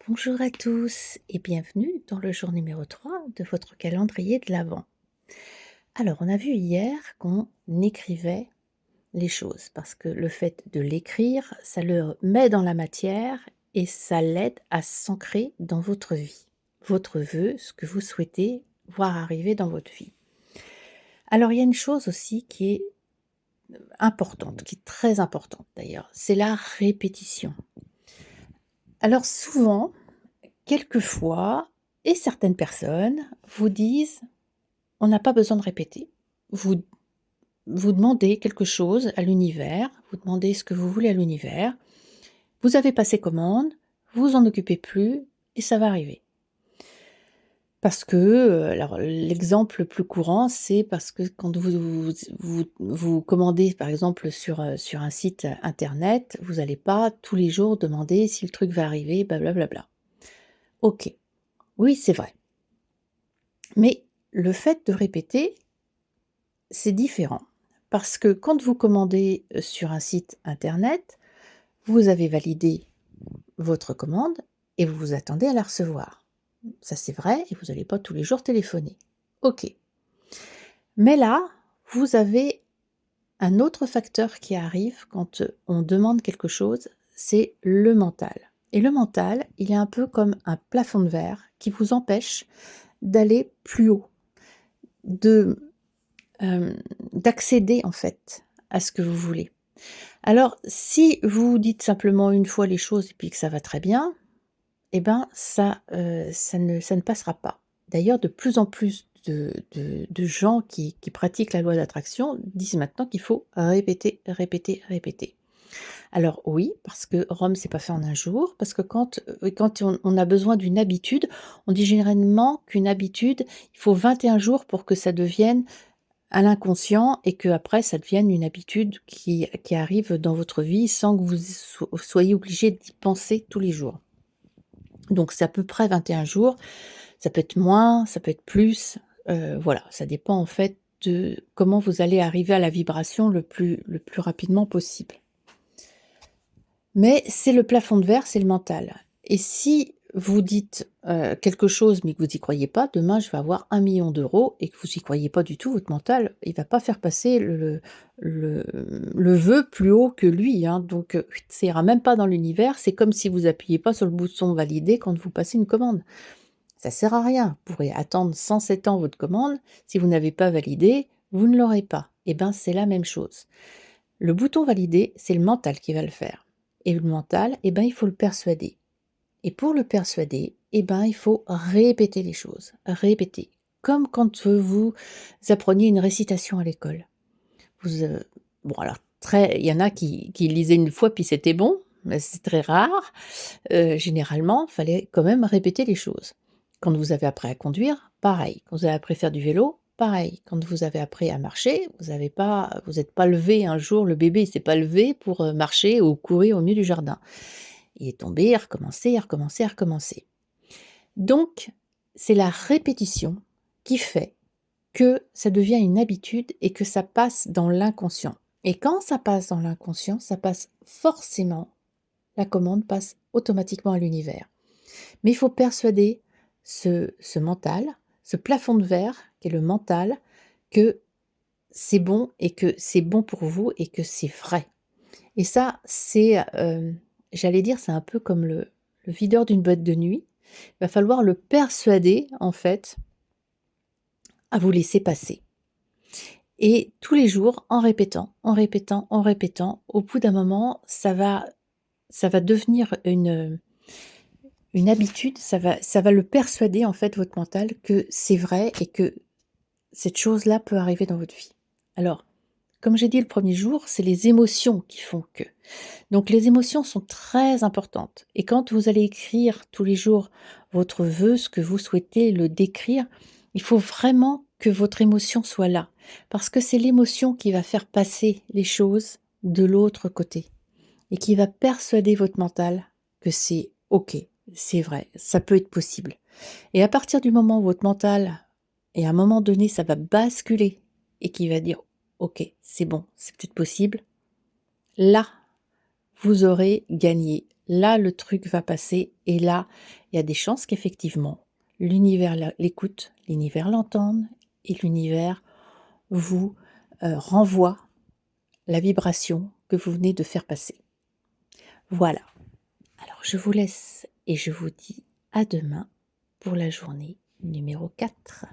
Bonjour à tous et bienvenue dans le jour numéro 3 de votre calendrier de l'Avent. Alors, on a vu hier qu'on écrivait les choses parce que le fait de l'écrire, ça le met dans la matière et ça l'aide à s'ancrer dans votre vie. Votre vœu, ce que vous souhaitez voir arriver dans votre vie. Alors, il y a une chose aussi qui est importante, qui est très importante d'ailleurs, c'est la répétition. Alors souvent, quelquefois et certaines personnes vous disent: «On n'a pas besoin de répéter». Vous vous demandez quelque chose à l'univers, vous demandez ce que vous voulez à l'univers, vous avez passé commande, vous vous en occupez plus et ça va arriver. Parce que, alors l'exemple le plus courant, c'est parce que quand vous commandez par exemple sur un site internet, vous allez pas tous les jours demander si le truc va arriver, blablabla. OK, oui, c'est vrai. Mais le fait de répéter, c'est différent. Parce que quand vous commandez, sur un site internet, vous avez validé votre commande et vous vous attendez à la recevoir. Ça, c'est vrai et vous n'allez pas tous les jours téléphoner. OK. Mais là, vous avez un autre facteur qui arrive quand, on demande quelque chose, c'est le mental. Et le mental, il est un peu comme un plafond de verre qui vous empêche d'aller plus haut, de d'accéder en fait à ce que vous voulez. Alors si vous dites simplement une fois les choses et puis que ça va très bien, eh ben ça ne passera pas. D'ailleurs de plus en plus de gens qui pratiquent la loi d'attraction disent maintenant qu'il faut répéter, répéter, répéter. Alors oui, parce que Rome s'est pas fait en un jour, parce que quand on a besoin d'une habitude, on dit généralement qu'une habitude, il faut 21 jours pour que ça devienne à l'inconscient et que après ça devienne une habitude qui arrive dans votre vie sans que vous soyez obligé d'y penser tous les jours. Donc c'est à peu près 21 jours, ça peut être moins, ça peut être plus, voilà, ça dépend en fait de comment vous allez arriver à la vibration le plus rapidement possible. Mais c'est le plafond de verre, c'est le mental. Et si vous dites, quelque chose, mais que vous y croyez pas, demain je vais avoir 1 000 000 € et que vous y croyez pas du tout, votre mental, il va pas faire passer le le vœu plus haut que lui, hein. Donc, ça ira même pas dans l'univers. C'est comme si vous appuyez pas sur le bouton valider quand vous passez une commande. Ça sert à rien. Vous pourrez attendre 107 ans votre commande, si vous n'avez pas validé, vous ne l'aurez pas. Et ben, c'est la même chose. Le bouton valider, c'est le mental qui va le faire. Et le mental, eh ben, il faut le persuader. Et pour le persuader, eh ben, il faut répéter les choses, répéter. Comme quand vous appreniez une récitation à l'école. Vous, bon alors il y en a qui lisaient une fois puis c'était bon, mais c'est très rare. Généralement, il fallait quand même répéter les choses. Quand vous avez appris à conduire, pareil. Quand vous avez appris à faire du vélo, pareil. Quand vous avez appris à marcher, vous êtes pas levé un jour, le bébé il s'est pas levé pour, marcher ou courir au milieu du jardin. Il est tombé, a recommencé, a recommencé, a recommencé. Donc, c'est la répétition qui fait que ça devient une habitude et que ça passe dans l'inconscient. Et quand ça passe dans l'inconscient, ça passe forcément, la commande passe automatiquement à l'univers. Mais il faut persuader ce mental, ce plafond de verre qui est le mental, que c'est bon et que c'est bon pour vous et que c'est vrai. Et ça, c'est, j'allais dire, c'est un peu comme le videur d'une boîte de nuit. Il va falloir le persuader, en fait, à vous laisser passer. Et tous les jours, en répétant, en répétant, en répétant, au bout d'un moment, ça va devenir une habitude, ça va le persuader, en fait, votre mental, que c'est vrai et que cette chose-là peut arriver dans votre vie. Alors, comme j'ai dit le premier jour, c'est les émotions qui font que. Donc les émotions sont très importantes et quand vous allez écrire tous les jours votre vœu, ce que vous souhaitez, le décrire, il faut vraiment que votre émotion soit là parce que c'est l'émotion qui va faire passer les choses de l'autre côté et qui va persuader votre mental que c'est OK, c'est vrai, ça peut être possible. Et à partir du moment où votre mental et à un moment donné, ça va basculer et qui va dire: «OK, c'est bon, c'est peut-être possible», là, vous aurez gagné là le truc va passer et là, il y a des chances qu'effectivement l'univers l'écoute, l'univers l'entende et l'univers vous, renvoie la vibration que vous venez de faire passer. Voilà. Alors je vous laisse et je vous dis à demain pour la journée numéro 4.